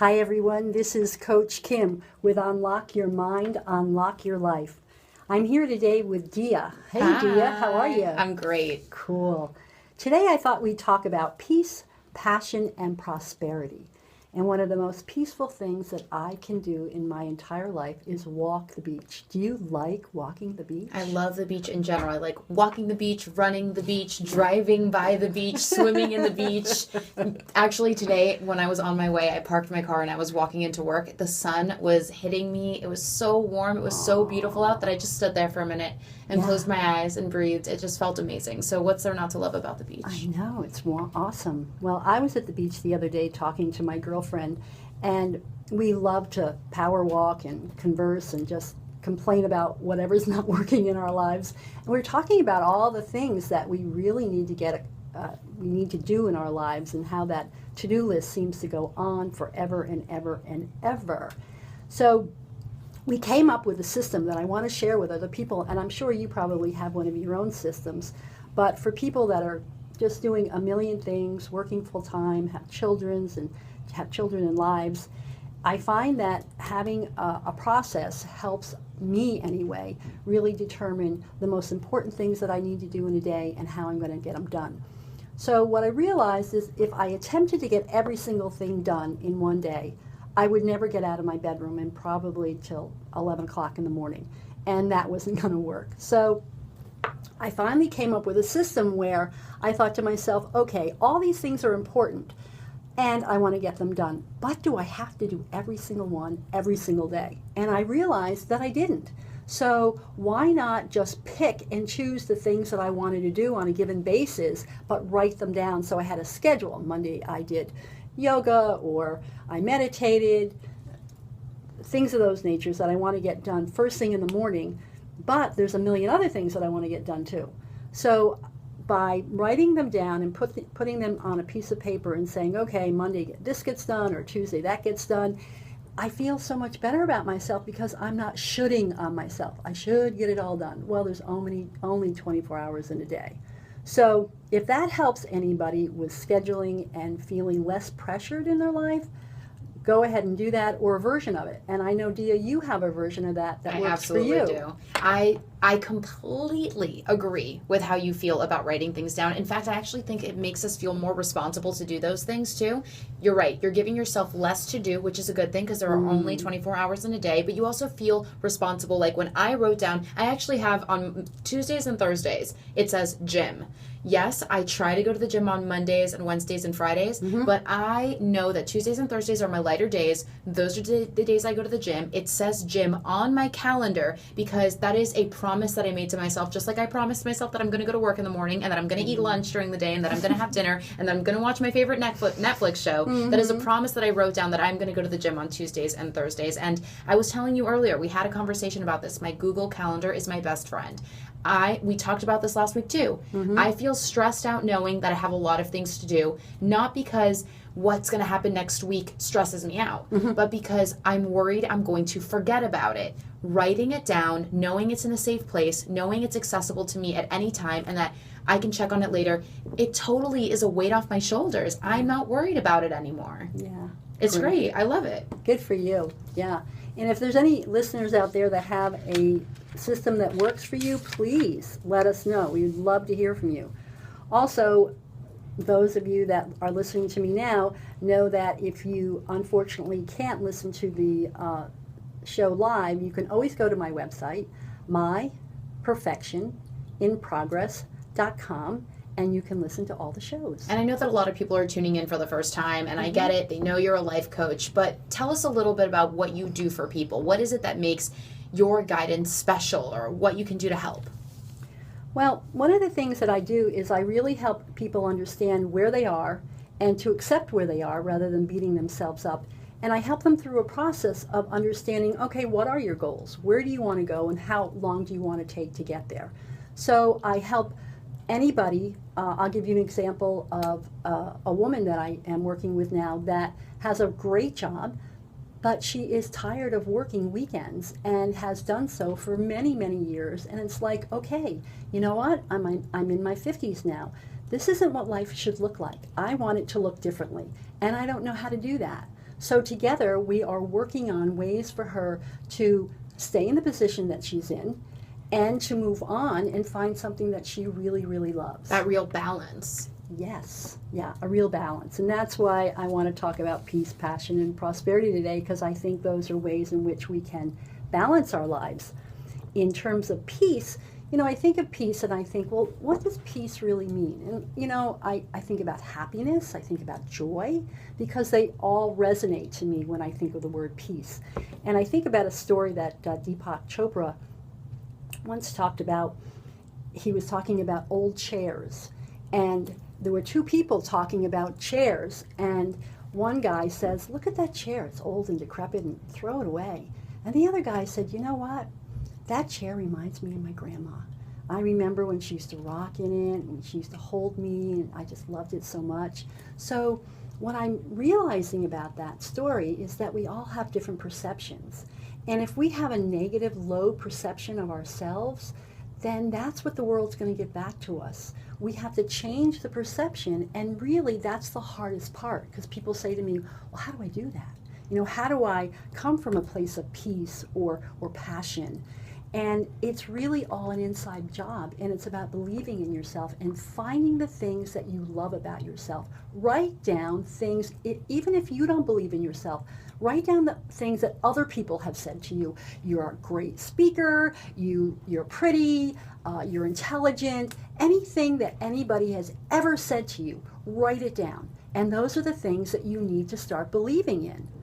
Hi everyone, this is Coach Kim with Unlock Your Mind, Unlock Your Life. I'm here today with Dia. Hey Hi. Dia, how are you? I'm great. Cool. Today I thought we'd talk about peace, passion, and prosperity. And one of the most peaceful things that I can do in my entire life is walk the beach. Do you like walking the beach? I love the beach in general. I like walking the beach, running the beach, driving by the beach, swimming in the beach. Actually, today when I was on my way, I parked my car and I was walking into work. The sun was hitting me. It was so warm. It was so beautiful out that I just stood there for a minute and closed my eyes and breathed. It just felt amazing. So what's there not to love about the beach? I know, it's awesome. Well, I was at the beach the other day talking to my girlfriend, and we love to power walk and converse and just complain about whatever's not working in our lives. And we're talking about all the things that we really need to we need to do in our lives, and how that to-do list seems to go on forever and ever and ever. So we came up with a system that I want to share with other people, and I'm sure you probably have one of your own systems, but for people that are just doing a million things, working full-time, have children and lives, I find that having a process helps me anyway really determine the most important things that I need to do in a day and how I'm going to get them done. So what I realized is if I attempted to get every single thing done in one day, I would never get out of my bedroom, and probably till 11 o'clock in the morning, and that wasn't going to work. So I finally came up with a system where I thought to myself, okay, all these things are important and I want to get them done, but do I have to do every single one every single day? And I realized that I didn't. So why not just pick and choose the things that I wanted to do on a given basis, but write them down? So I had a schedule. Monday I did yoga, or I meditated, things of those natures that I want to get done first thing in the morning, but there's a million other things that I want to get done too. So by writing them down and putting them on a piece of paper and saying, okay, Monday this gets done, or Tuesday that gets done, I feel so much better about myself because I'm not shoulding on myself. I should get it all done. Well, there's only 24 hours in a day. So if that helps anybody with scheduling and feeling less pressured in their life, go ahead and do that, or a version of it. And I know, Dia, you have a version of that works for you. I absolutely do. I completely agree with how you feel about writing things down. In fact, I actually think it makes us feel more responsible to do those things too. You're right. You're giving yourself less to do, which is a good thing because there are only 24 hours in a day, but you also feel responsible. Like when I wrote down, I actually have on Tuesdays and Thursdays, it says gym. Yes, I try to go to the gym on Mondays and Wednesdays and Fridays, but I know that Tuesdays and Thursdays are my lighter days. Those are the days I go to the gym. It says gym on my calendar because that is a promise that I made to myself, just like I promised myself that I'm going to go to work in the morning and that I'm going to eat lunch during the day and that I'm going to have dinner and that I'm going to watch my favorite Netflix show. That is a promise that I wrote down, that I'm going to go to the gym on Tuesdays and Thursdays. And I was telling you earlier, we had a conversation about this. My Google Calendar is my best friend. We talked about this last week too. I feel stressed out knowing that I have a lot of things to do, not because what's going to happen next week stresses me out, but because I'm worried I'm going to forget about it. Writing it down, knowing it's in a safe place, knowing it's accessible to me at any time, and that I can check on it later, it totally is a weight off my shoulders. I'm not worried about it anymore. Yeah. It's great. I love it. Good for you. Yeah. And if there's any listeners out there that have a system that works for you, please let us know. We'd love to hear from you. Also, those of you that are listening to me now know that if you unfortunately can't listen to the show live, you can always go to my website, myperfectioninprogress.com, and you can listen to all the shows. And I know that a lot of people are tuning in for the first time, and I get it. They know you're a life coach, but tell us a little bit about what you do for people. What is it that makes your guidance special, or what you can do to help? Well, one of the things that I do is I really help people understand where they are and to accept where they are rather than beating themselves up. And I help them through a process of understanding, okay, what are your goals? Where do you want to go, and how long do you want to take to get there? So I help anybody. I'll give you an example of a woman that I am working with now that has a great job, but she is tired of working weekends and has done so for many, many years. And it's like, okay, you know what? I'm in my 50s now. This isn't what life should look like. I want it to look differently, and I don't know how to do that. So together we are working on ways for her to stay in the position that she's in and to move on and find something that she really, really loves. That real balance. Yes, yeah, a real balance. And that's why I want to talk about peace, passion, and prosperity today, because I think those are ways in which we can balance our lives. In terms of peace, I think of peace and I think, well, what does peace really mean? And, I think about happiness, I think about joy, because they all resonate to me when I think of the word peace. And I think about a story that Deepak Chopra once talked about. He was talking about old chairs, and there were two people talking about chairs, and one guy says, look at that chair, it's old and decrepit, and throw it away. And the other guy said, you know what? That chair reminds me of my grandma. I remember when she used to rock in it, and she used to hold me, and I just loved it so much. So what I'm realizing about that story is that we all have different perceptions. And if we have a negative, low perception of ourselves, then that's what the world's going to get back to us. We have to change the perception, and really that's the hardest part, because people say to me, well, how do I do that? How do I come from a place of peace or passion? And it's really all an inside job, and it's about believing in yourself and finding the things that you love about yourself. Write down things, even if you don't believe in yourself, write down the things that other people have said to you. You're a great speaker, you're pretty, you're intelligent, anything that anybody has ever said to you, write it down. And those are the things that you need to start believing in.